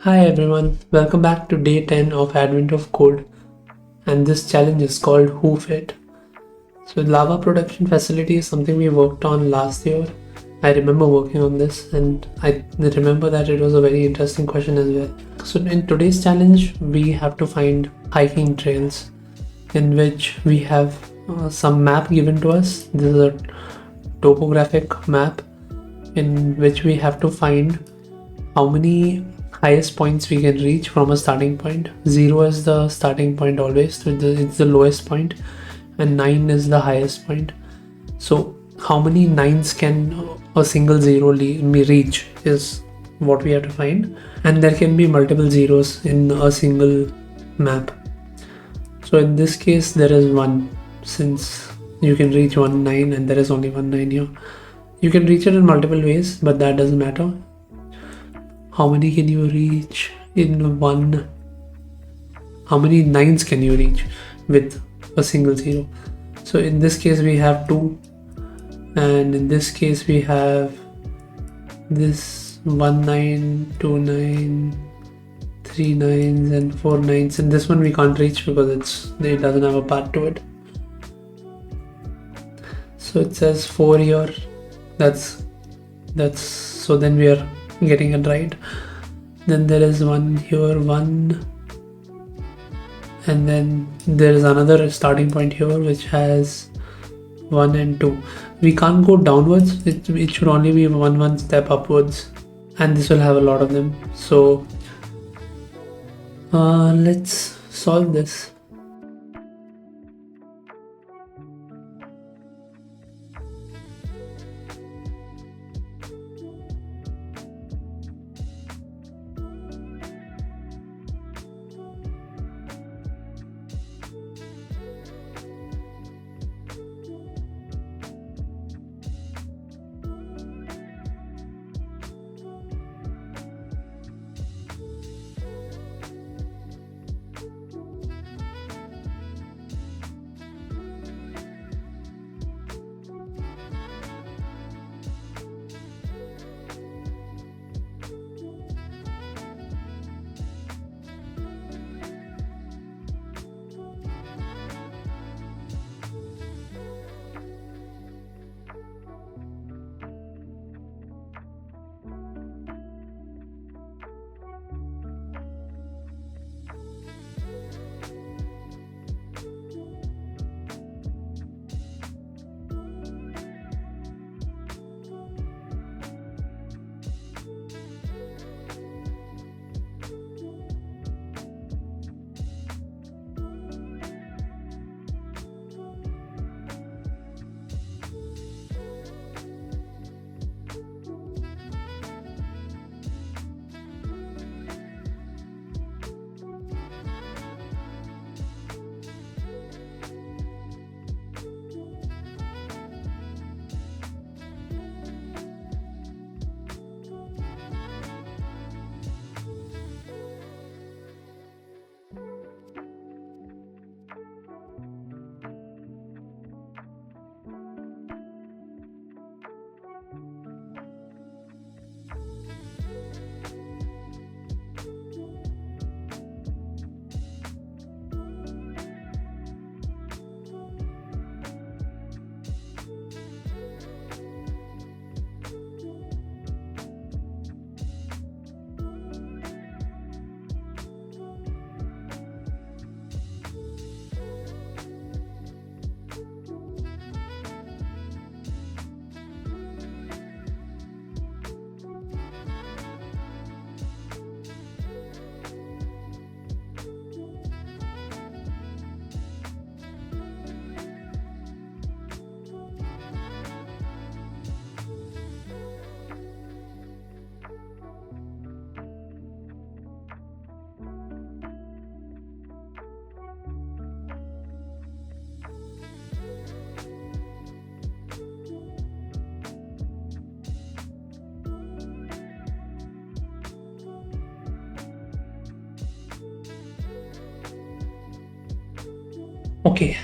Hi everyone, welcome back to day 10 of Advent of Code, and this challenge is called Hoof. So Lava production facility is something we worked on last year. I remember working on this and I remember that it was a very interesting question as well. So in today's challenge we have to find hiking trails in which we have some map given to us. This is a topographic map in which we have to find how many highest points we can reach from a starting point. 0 is the starting point always, so it's the lowest point, and 9 is the highest point. So how many 9s can a single 0 reach is what we have to find, and there can be multiple zeros in a single map. So in this case there is 1, since you can reach 1 9 and there is only 1 9 here. You can reach it in multiple ways, but that doesn't matter. How many can you reach in one? How many 9s can you reach with a single 0? So in this case we have 2, and in this case we have this 1 9, 2 9, 3 9s and 4 9s, and this one we can't reach because it doesn't have a path to it. So it says 4 here. That's so then we are getting it right. Then there is 1 here, 1, and then there is another starting point here which has 1 and 2. We can't go downwards, it should only be one step upwards, and this will have a lot of them. So let's solve this. Okay,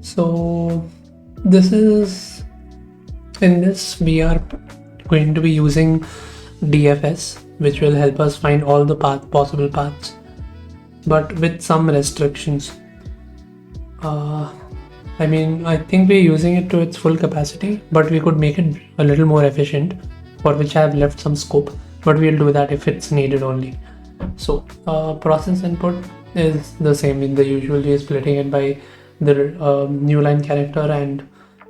so in this we are going to be using DFS, which will help us find all the possible paths, but with some restrictions. I think we're using it to its full capacity, but we could make it a little more efficient, for which I have left some scope, but we'll do that if it's needed only. So process input is the same in the usual way, splitting it by the new line character, and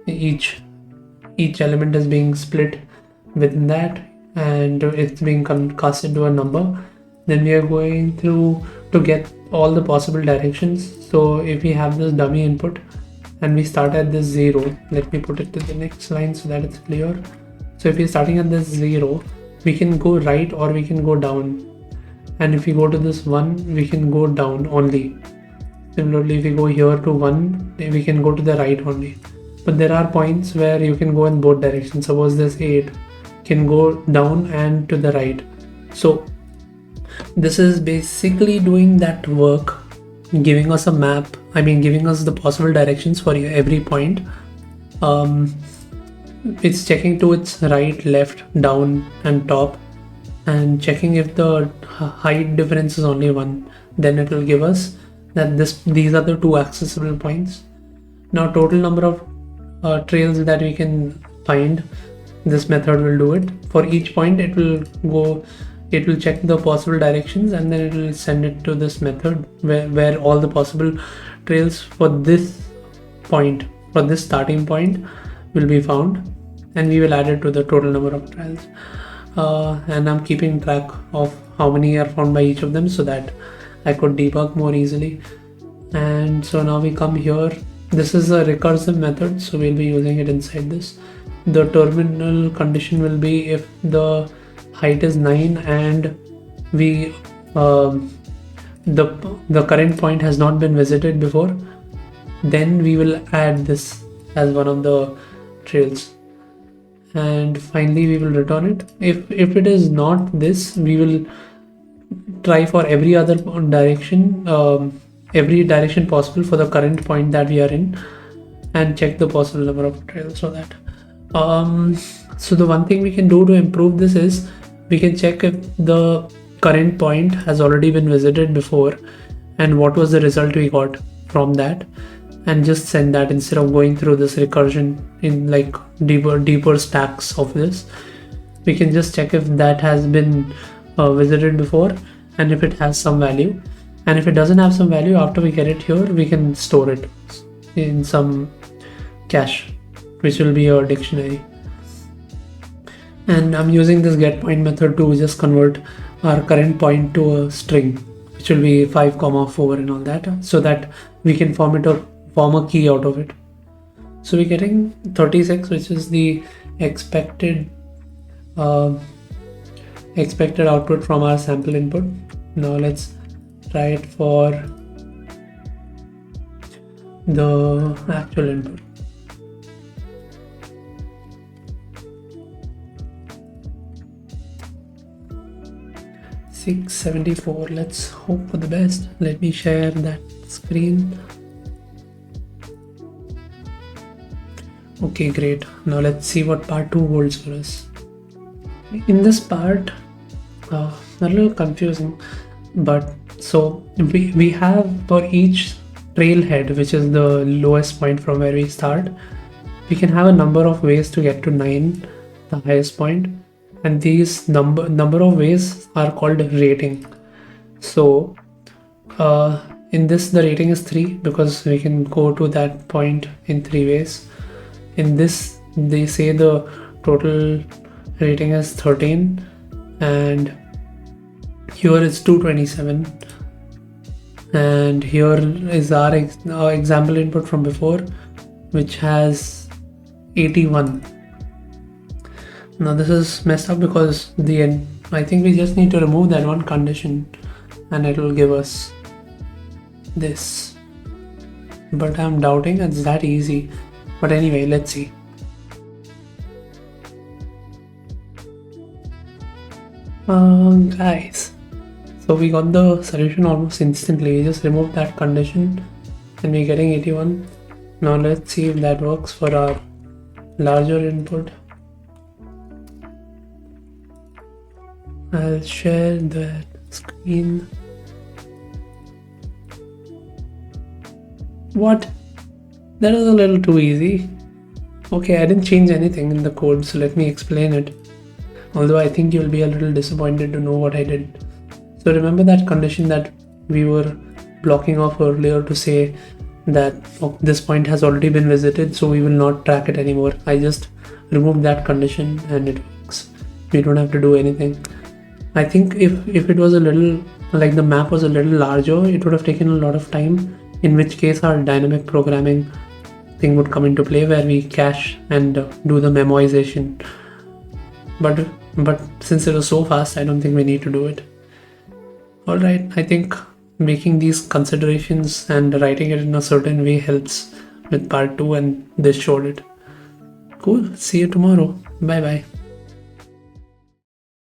each element is being split within that, and it's being cast into a number. Then we are going through to get all the possible directions. So if we have this dummy input and we start at this 0, let me put it to the next line so that it's clear. So if we're starting at this 0, we can go right or we can go down, and if we go to this 1, we can go down only. Similarly, if we go here to 1, we can go to the right only. But there are points where you can go in both directions. Suppose this 8 can go down and to the right. So this is basically doing that work, giving us a map, giving us the possible directions for every point. It's checking to its right, left, down and top, and checking if the height difference is only 1, then it will give us that these are the 2 accessible points. Now total number of trails that we can find, this method will do it. For each point it will check the possible directions, and then it will send it to this method where all the possible trails for this point, for this starting point, will be found, and we will add it to the total number of trails. And I'm keeping track of how many are found by each of them so that I could debug more easily. And so now we come here. This is a recursive method, so we'll be using it inside this. The terminal condition will be if the height is 9 and we the current point has not been visited before, then we will add this as one of the trails. And finally we will return it. If it is not this, we will try for every other direction, every direction possible for the current point that we are in, and check the possible number of trails for that. So the one thing we can do to improve this is we can check if the current point has already been visited before and what was the result we got from that, and just send that instead of going through this recursion in like deeper stacks of this. We can just check if that has been visited before, and if it has some value, and if it doesn't have some value, after we get it here, we can store it in some cache, which will be our dictionary. And I'm using this getPoint method to just convert our current point to a string, which will be 5, 4 and all that, so that we can form a key out of it. So we're getting 36, which is the expected output from our sample input. Now let's try it for the actual input. $674. Let's hope for the best. Let me share that screen. Okay, great. Now let's see what part 2 holds for us. In this part, a little confusing, but so we have for each trailhead, which is the lowest point from where we start, we can have a number of ways to get to 9, the highest point, and these number of ways are called rating. So in this, the rating is 3 because we can go to that point in 3 ways. In this, they say the total rating is 13, and here is 227, and here is our example input from before, which has 81. Now this is messed up because I think we just need to remove that one condition and it will give us this, but I'm doubting it's that easy. But anyway, let's see. Guys, so we got the solution almost instantly. We just removed that condition and we're getting 81. Now let's see if that works for our larger input. I'll share the screen. What? That was a little too easy. Okay, I didn't change anything in the code, so let me explain it. Although I think you'll be a little disappointed to know what I did. So remember that condition that we were blocking off earlier to say that this point has already been visited, so we will not track it anymore. I just removed that condition and it works. We don't have to do anything. I think if it was a little, like the map was a little larger, it would have taken a lot of time, in which case our dynamic programming thing would come into play where we cache and do the memoization. But since it was so fast, I don't think we need to do it. Alright, I think making these considerations and writing it in a certain way helps with part 2, and this showed it. Cool, see you tomorrow. Bye bye.